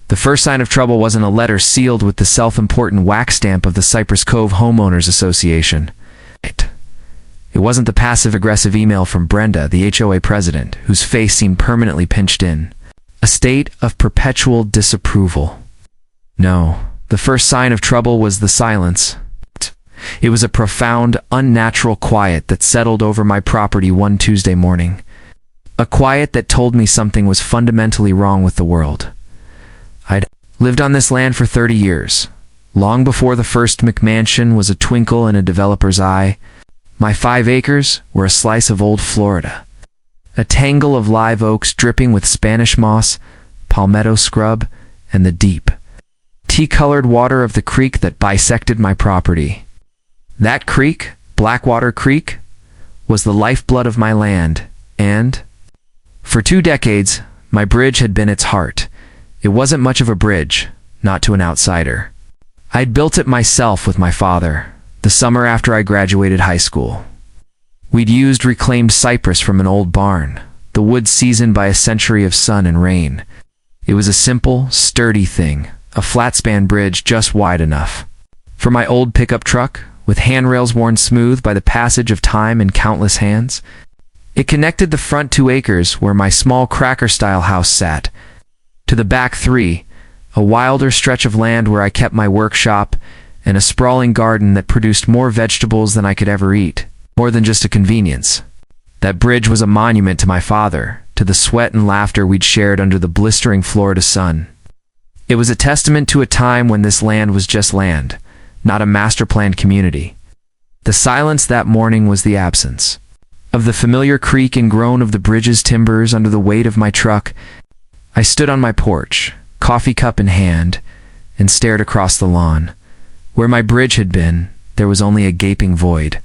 The first sign of trouble wasn't a letter sealed with the self-important wax stamp of the Cypress Cove Homeowners Association. It wasn't the passive-aggressive email from Brenda, the HOA president, whose face seemed permanently pinched in. A state of perpetual disapproval. No, the first sign of trouble was the silence. It was a profound, unnatural quiet that settled over my property one Tuesday morning. A quiet that told me something was fundamentally wrong with the world. I'd lived on this land for 30 years. Long before the first McMansion was a twinkle in a developer's eye, my 5 acres were a slice of old Florida. A tangle of live oaks dripping with Spanish moss, palmetto scrub, and the deep, tea-colored water of the creek that bisected my property. That creek, Blackwater Creek, was the lifeblood of my land, and for 2 decades, my bridge had been its heart. It wasn't much of a bridge, not to an outsider. I'd built it myself with my father, the summer after I graduated high school. We'd used reclaimed cypress from an old barn, the wood seasoned by a century of sun and rain. It was a simple, sturdy thing, a flat-span bridge just wide enough for my old pickup truck, with handrails worn smooth by the passage of time and countless hands. It connected the front 2 acres where my small cracker-style house sat, to the back 3, a wilder stretch of land where I kept my workshop, and a sprawling garden that produced more vegetables than I could ever eat, more than just a convenience. That bridge was a monument to my father, to the sweat and laughter we'd shared under the blistering Florida sun. It was a testament to a time when this land was just land, not a master-planned community. The silence that morning was the absence of the familiar creak and groan of the bridge's timbers under the weight of my truck. I stood on my porch, coffee cup in hand, and stared across the lawn. Where my bridge had been, there was only a gaping void.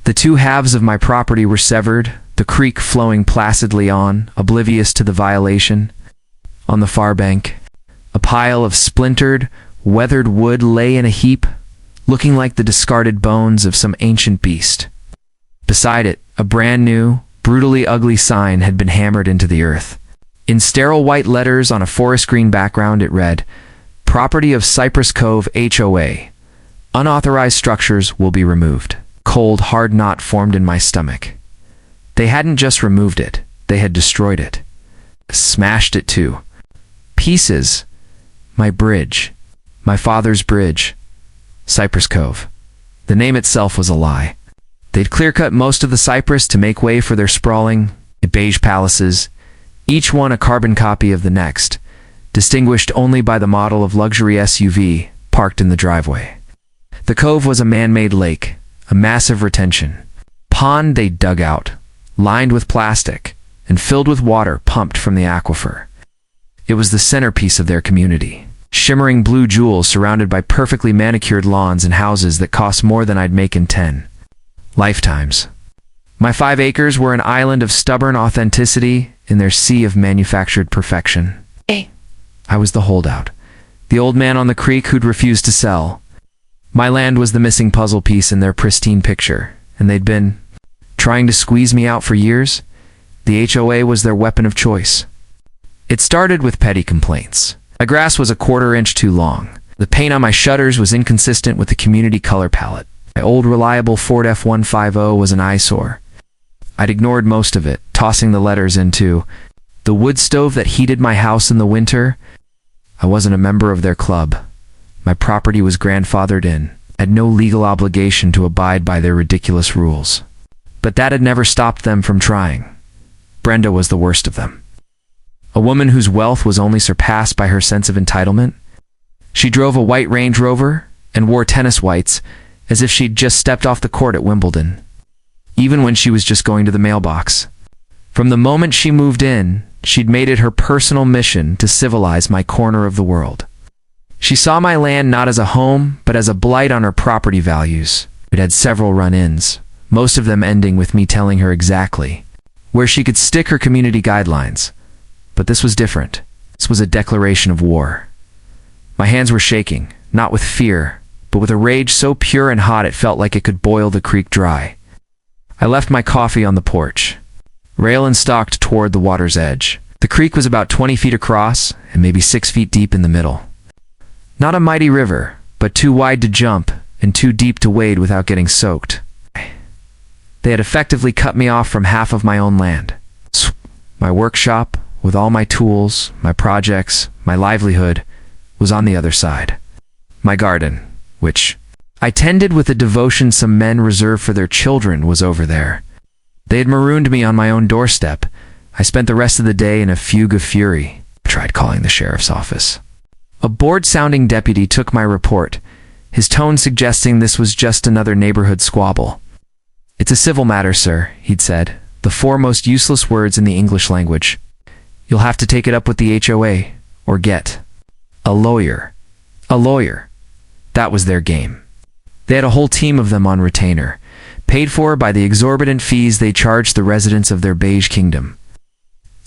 The 2 halves of my property were severed, the creek flowing placidly on, oblivious to the violation. On the far bank, a pile of splintered, weathered wood lay in a heap, looking like the discarded bones of some ancient beast. Beside it, a brand-new, brutally ugly sign had been hammered into the earth. In sterile white letters on a forest green background it read, "Property of Cypress Cove HOA. Unauthorized structures will be removed." Cold, hard knot formed in my stomach. They hadn't just removed it, they had destroyed it. Smashed it to pieces. My bridge. My father's bridge. Cypress Cove. The name itself was a lie. They'd clear-cut most of the cypress to make way for their sprawling, beige palaces, each one a carbon copy of the next, distinguished only by the model of luxury SUV parked in the driveway. The cove was a man-made lake, a massive retention pond they'd dug out, lined with plastic, and filled with water pumped from the aquifer. It was the centerpiece of their community. Shimmering blue jewels surrounded by perfectly manicured lawns and houses that cost more than I'd make in 10 lifetimes. My 5 acres were an island of stubborn authenticity in their sea of manufactured perfection. I was the holdout, the old man on the creek who'd refused to sell. My land was the missing puzzle piece in their pristine picture, and they'd been trying to squeeze me out for years. The HOA was their weapon of choice. It started with petty complaints. My grass was a 1/4 inch too long. The paint on my shutters was inconsistent with the community color palette. My old reliable Ford F-150 was an eyesore. I'd ignored most of it, tossing the letters into the wood stove that heated my house in the winter. I wasn't a member of their club. My property was grandfathered in. I had no legal obligation to abide by their ridiculous rules. But that had never stopped them from trying. Brenda was the worst of them. A woman whose wealth was only surpassed by her sense of entitlement. She drove a white Range Rover and wore tennis whites as if she'd just stepped off the court at Wimbledon, even when she was just going to the mailbox. From the moment she moved in, she'd made it her personal mission to civilize my corner of the world. She saw my land not as a home, but as a blight on her property values. It had several run-ins, most of them ending with me telling her exactly where she could stick her community guidelines. But this was different. This was a declaration of war. My hands were shaking, not with fear, but with a rage so pure and hot it felt like it could boil the creek dry. I left my coffee on the porch, rail and stalked toward the water's edge. The creek was about 20 feet across and maybe 6 feet deep in the middle. Not a mighty river, but too wide to jump and too deep to wade without getting soaked. They had effectively cut me off from half of my own land. My workshop, with all my tools, my projects, my livelihood, was on the other side. My garden, which I tended with a devotion some men reserve for their children, was over there. They had marooned me on my own doorstep. I spent the rest of the day in a fugue of fury. I tried calling the sheriff's office. A bored-sounding deputy took my report, his tone suggesting this was just another neighborhood squabble. "It's a civil matter, sir," he'd said, the four most useless words in the English language. "You'll have to take it up with the HOA, or get a lawyer." A lawyer. That was their game. They had a whole team of them on retainer, paid for by the exorbitant fees they charged the residents of their beige kingdom.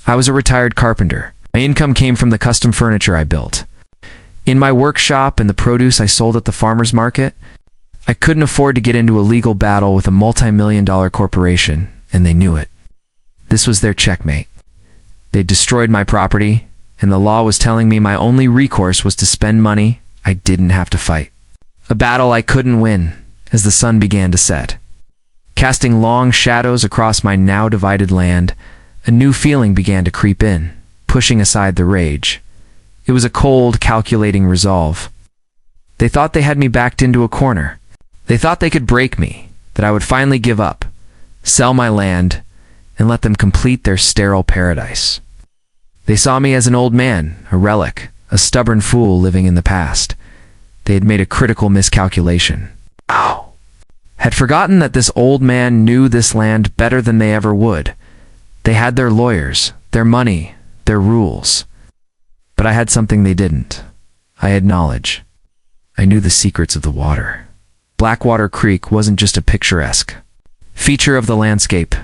I was a retired carpenter. My income came from the custom furniture I built. In my workshop and the produce I sold at the farmer's market, I couldn't afford to get into a legal battle with a multi-million-dollar corporation, and they knew it. This was their checkmate. They'd destroyed my property, and the law was telling me my only recourse was to spend money I didn't have to fight. A battle I couldn't win as the sun began to set. Casting long shadows across my now divided land, a new feeling began to creep in, pushing aside the rage. It was a cold, calculating resolve. They thought they had me backed into a corner. They thought they could break me, that I would finally give up, sell my land, and let them complete their sterile paradise. They saw me as an old man, a relic, a stubborn fool living in the past. They had made a critical miscalculation. Ow! Had forgotten that this old man knew this land better than they ever would. They had their lawyers, their money, their rules. But I had something they didn't. I had knowledge. I knew the secrets of the water. Blackwater Creek wasn't just a picturesque feature of the landscape.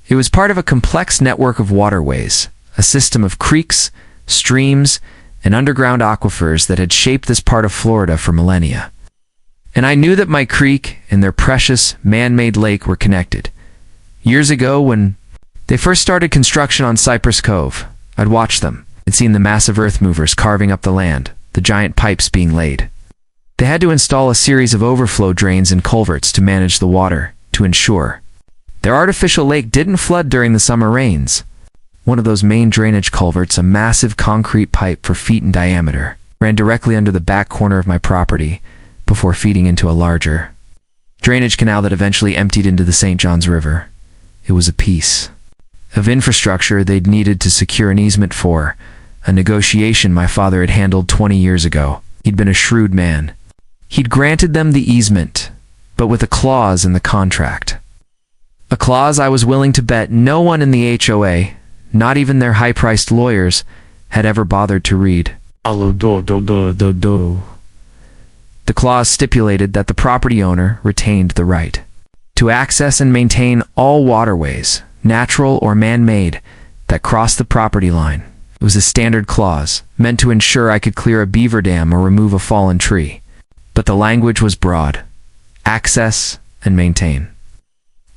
It was part of a complex network of waterways, a system of creeks, streams, and underground aquifers that had shaped this part of Florida for millennia. And I knew that my creek and their precious man-made lake were connected. Years ago, when they first started construction on Cypress Cove, I'd watched them. I'd seen the massive earth movers carving up the land, the giant pipes being laid. They had to install a series of overflow drains and culverts to manage the water, to ensure their artificial lake didn't flood during the summer rains. One of those main drainage culverts, a massive concrete pipe 4 feet in diameter, ran directly under the back corner of my property before feeding into a larger drainage canal that eventually emptied into the St. Johns River. It was a piece of infrastructure they'd needed to secure an easement for, a negotiation my father had handled 20 years ago. He'd been a shrewd man. He'd granted them the easement, but with a clause in the contract. A clause I was willing to bet no one in the HOA, not even their high-priced lawyers, had ever bothered to read. The clause stipulated that the property owner retained the right to access and maintain all waterways, natural or man-made, that crossed the property line. It was a standard clause, meant to ensure I could clear a beaver dam or remove a fallen tree. But the language was broad: access and maintain.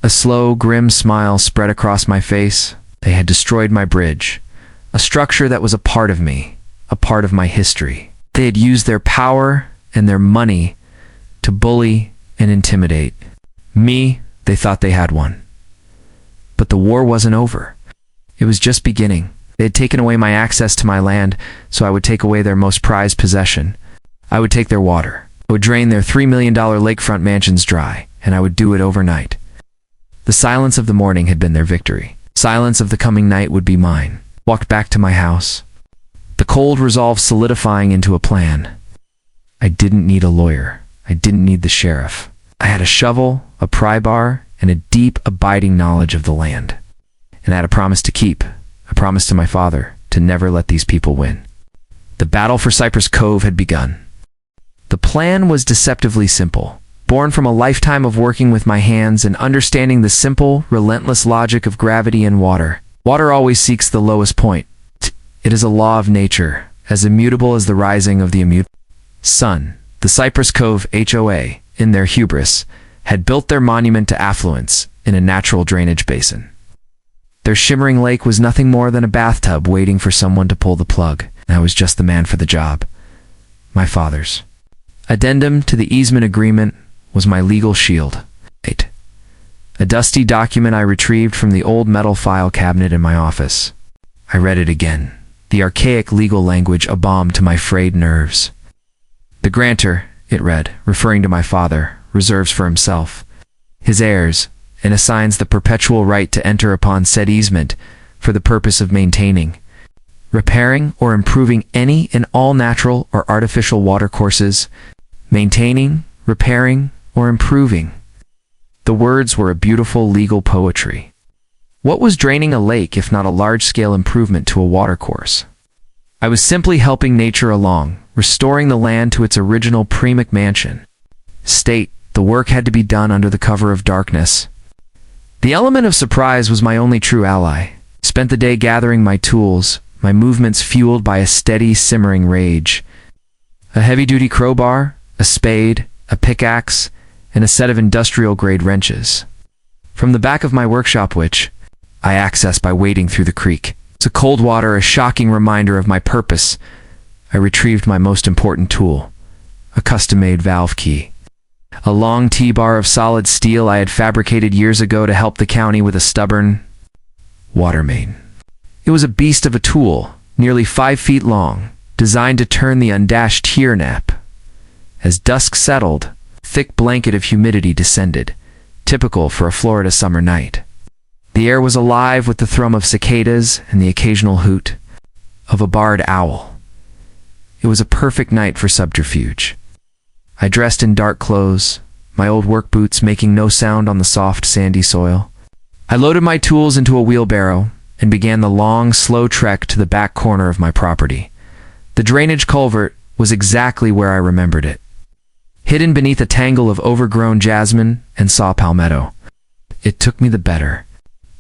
A slow, grim smile spread across my face. They had destroyed my bridge, a structure that was a part of me, a part of my history. They had used their power and their money to bully and intimidate me. They thought they had won. But the war wasn't over. It was just beginning. They had taken away my access to my land, so I would take away their most prized possession. I would take their water. I would drain their $3 million lakefront mansions dry, and I would do it overnight. The silence of the morning had been their victory. Silence of the coming night would be mine. Walked back to my house, the cold resolve solidifying into a plan. I didn't need a lawyer. I didn't need the sheriff. I had a shovel, a pry bar, and a deep, abiding knowledge of the land. And I had a promise to keep, a promise to my father, to never let these people win. The battle for Cypress Cove had begun. The plan was deceptively simple, born from a lifetime of working with my hands and understanding the simple, relentless logic of gravity and water. Water always seeks the lowest point. It is a law of nature, as immutable as the rising of the immutable sun. The Cypress Cove HOA, in their hubris, had built their monument to affluence in a natural drainage basin. Their shimmering lake was nothing more than a bathtub waiting for someone to pull the plug. I was just the man for the job. My father's. Addendum to the easement agreement was my legal shield. A dusty document I retrieved from the old metal file cabinet in my office. I read it again, the archaic legal language a balm to my frayed nerves. The grantor, it read, referring to my father, reserves for himself, his heirs, and assigns the perpetual right to enter upon said easement for the purpose of maintaining, repairing, or improving any and all natural or artificial watercourses, maintaining, repairing, or improving. The words were a beautiful legal poetry. What was draining a lake if not a large-scale improvement to a watercourse? I was simply helping nature along, restoring the land to its original pre-McMansion state. The work had to be done under the cover of darkness. The element of surprise was my only true ally. Spent the day gathering my tools, my movements fueled by a steady, simmering rage. A heavy-duty crowbar, a spade, a pickaxe, and a set of industrial-grade wrenches. From the back of my workshop, which I accessed by wading through the creek, to cold water, a shocking reminder of my purpose, I retrieved my most important tool, a custom-made valve key. A long T-bar of solid steel I had fabricated years ago to help the county with a stubborn water main. It was a beast of a tool, nearly 5 feet long, designed to turn the undashed tear nap. As dusk settled, a thick blanket of humidity descended, typical for a Florida summer night. The air was alive with the thrum of cicadas and the occasional hoot of a barred owl. It was a perfect night for subterfuge. I dressed in dark clothes, my old work boots making no sound on the soft, sandy soil. I loaded my tools into a wheelbarrow and began the long, slow trek to the back corner of my property. The drainage culvert was exactly where I remembered it, hidden beneath a tangle of overgrown jasmine and saw palmetto. It took me the better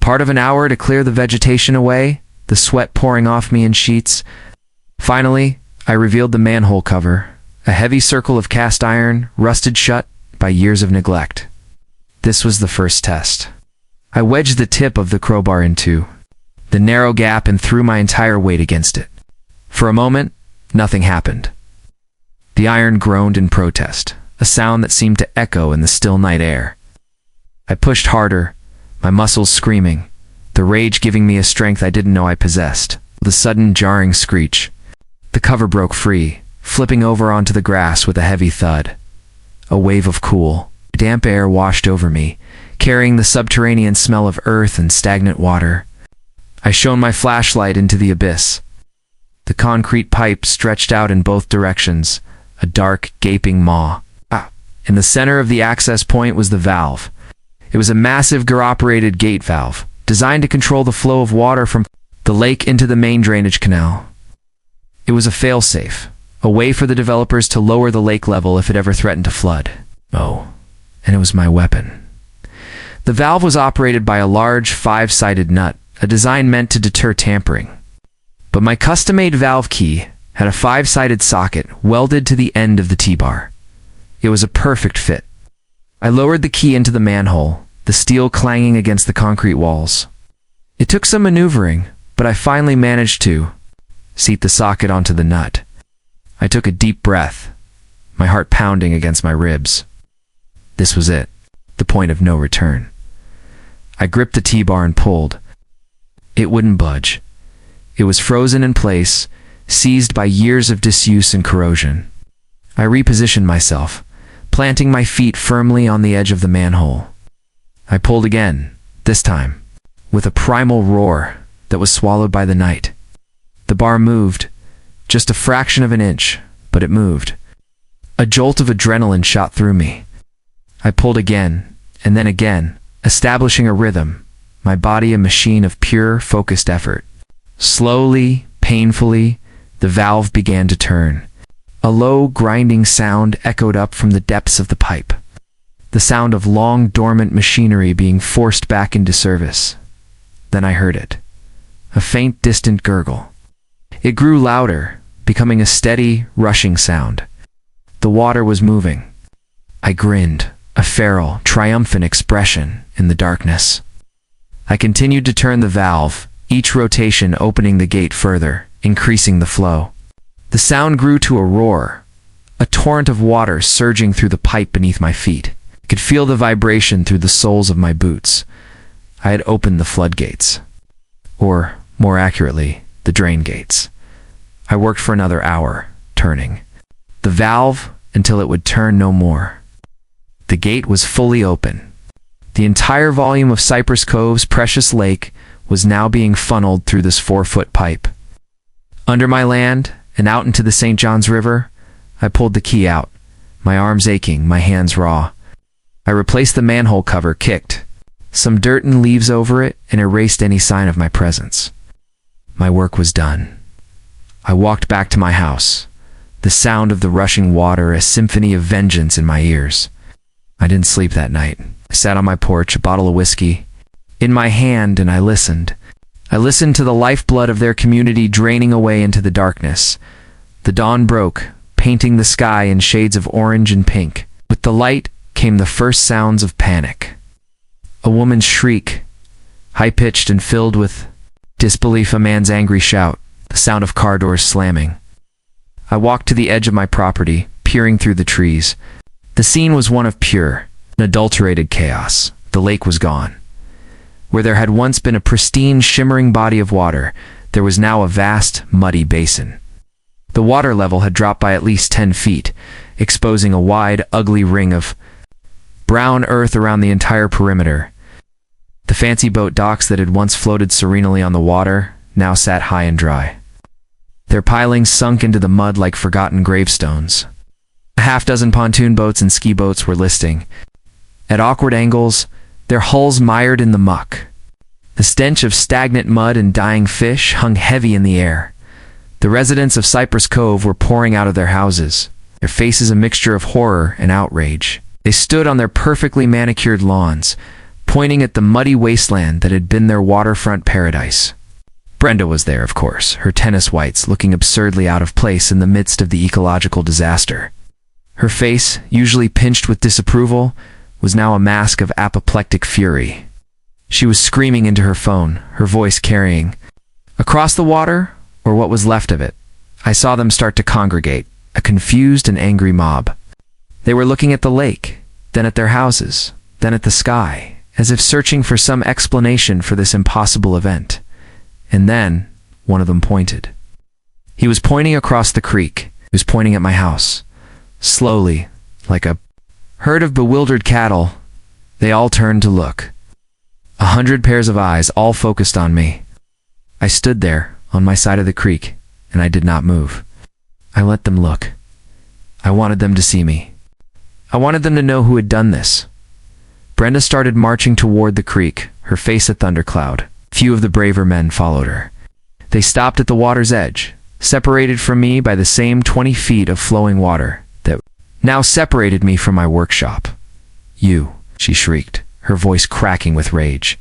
part of an hour to clear the vegetation away, the sweat pouring off me in sheets. Finally, I revealed the manhole cover, a heavy circle of cast iron, rusted shut by years of neglect. This was the first test. I wedged the tip of the crowbar into the narrow gap and threw my entire weight against it. For a moment, nothing happened. The iron groaned in protest, a sound that seemed to echo in the still night air. I pushed harder, my muscles screaming, the rage giving me a strength I didn't know I possessed. With a sudden jarring screech, the cover broke free, flipping over onto the grass with a heavy thud. A wave of cool, damp air washed over me, carrying the subterranean smell of earth and stagnant water. I shone my flashlight into the abyss. The concrete pipe stretched out in both directions, a dark, gaping maw. In the center of the access point was the valve. It was a massive gear-operated gate valve, designed to control the flow of water from the lake into the main drainage canal. It was a fail-safe, a way for the developers to lower the lake level if it ever threatened to flood. Oh, and it was my weapon. The valve was operated by a large 5-sided nut, a design meant to deter tampering. But my custom-made valve key had a 5-sided socket welded to the end of the T-bar. It was a perfect fit. I lowered the key into the manhole, the steel clanging against the concrete walls. It took some maneuvering, but I finally managed to seat the socket onto the nut. I took a deep breath, my heart pounding against my ribs. This was it, the point of no return. I gripped the T-bar and pulled. It wouldn't budge. It was frozen in place, seized by years of disuse and corrosion. I repositioned myself, planting my feet firmly on the edge of the manhole. I pulled again, this time, with a primal roar that was swallowed by the night. The bar moved, just a fraction of an inch, but it moved. A jolt of adrenaline shot through me. I pulled again, and then again, establishing a rhythm, my body a machine of pure, focused effort. Slowly, painfully, the valve began to turn. A low, grinding sound echoed up from the depths of the pipe. The sound of long, dormant machinery being forced back into service. Then I heard it. A faint, distant gurgle. It grew louder, becoming a steady, rushing sound. The water was moving. I grinned, a feral, triumphant expression in the darkness. I continued to turn the valve, each rotation opening the gate further, increasing the flow. The sound grew to a roar, a torrent of water surging through the pipe beneath my feet. I could feel the vibration through the soles of my boots. I had opened the floodgates. Or, more accurately, the drain gates. I worked for another hour, turning the valve until it would turn no more. The gate was fully open. The entire volume of Cypress Cove's precious lake was now being funneled through this 4-foot pipe. Under my land and out into the St. Johns River, I pulled the key out, my arms aching, my hands raw. I replaced the manhole cover, kicked some dirt and leaves over it, and erased any sign of my presence. My work was done. I walked back to my house, the sound of the rushing water a symphony of vengeance in my ears. I didn't sleep that night. I sat on my porch, a bottle of whiskey in my hand, and I listened. I listened to the lifeblood of their community draining away into the darkness. The dawn broke, painting the sky in shades of orange and pink. With the light came the first sounds of panic. A woman's shriek, high-pitched and filled with disbelief, a man's angry shout, the sound of car doors slamming. I walked to the edge of my property, peering through the trees. The scene was one of pure, unadulterated chaos. The lake was gone. Where there had once been a pristine, shimmering body of water, there was now a vast, muddy basin. The water level had dropped by at least 10 feet, exposing a wide, ugly ring of brown earth around the entire perimeter. The fancy boat docks that had once floated serenely on the water now sat high and dry. Their pilings sunk into the mud like forgotten gravestones. A half-dozen pontoon boats and ski boats were listing. At awkward angles, their hulls mired in the muck. The stench of stagnant mud and dying fish hung heavy in the air. The residents of Cypress Cove were pouring out of their houses, their faces a mixture of horror and outrage. They stood on their perfectly manicured lawns, pointing at the muddy wasteland that had been their waterfront paradise. Brenda was there, of course, her tennis whites looking absurdly out of place in the midst of the ecological disaster. Her face, usually pinched with disapproval, was now a mask of apoplectic fury. She was screaming into her phone, her voice carrying. Across the water, or what was left of it, I saw them start to congregate, a confused and angry mob. They were looking at the lake, then at their houses, then at the sky, as if searching for some explanation for this impossible event. And then, one of them pointed. He was pointing across the creek. He was pointing at my house. Slowly, like a herd of bewildered cattle, they all turned to look. 100 pairs of eyes, all focused on me. I stood there, on my side of the creek, and I did not move. I let them look. I wanted them to see me. I wanted them to know who had done this. Brenda started marching toward the creek, her face a thundercloud. Few of the braver men followed her. They stopped at the water's edge, separated from me by the same 20 feet of flowing water that now separated me from my workshop. "You," she shrieked, her voice cracking with rage.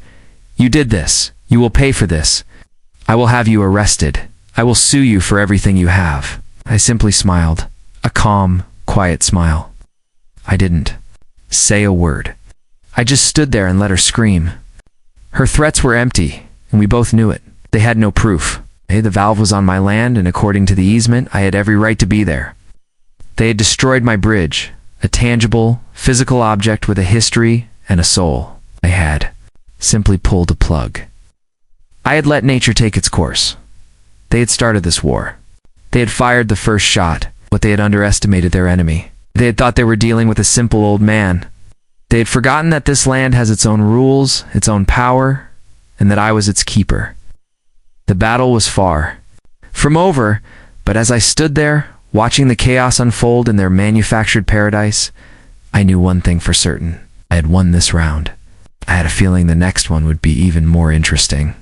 "You did this. You will pay for this. I will have you arrested. I will sue you for everything you have." I simply smiled, a calm, quiet smile. I didn't say a word. I just stood there and let her scream. Her threats were empty, and we both knew it. They had no proof. The valve was on my land, and according to the easement, I had every right to be there. They had destroyed my bridge, a tangible, physical object with a history and a soul. I had simply pulled a plug. I had let nature take its course. They had started this war. They had fired the first shot, but they had underestimated their enemy. They had thought they were dealing with a simple old man. They had forgotten that this land has its own rules, its own power, and that I was its keeper. The battle was far from over, but as I stood there, watching the chaos unfold in their manufactured paradise, I knew one thing for certain. I had won this round. I had a feeling the next one would be even more interesting.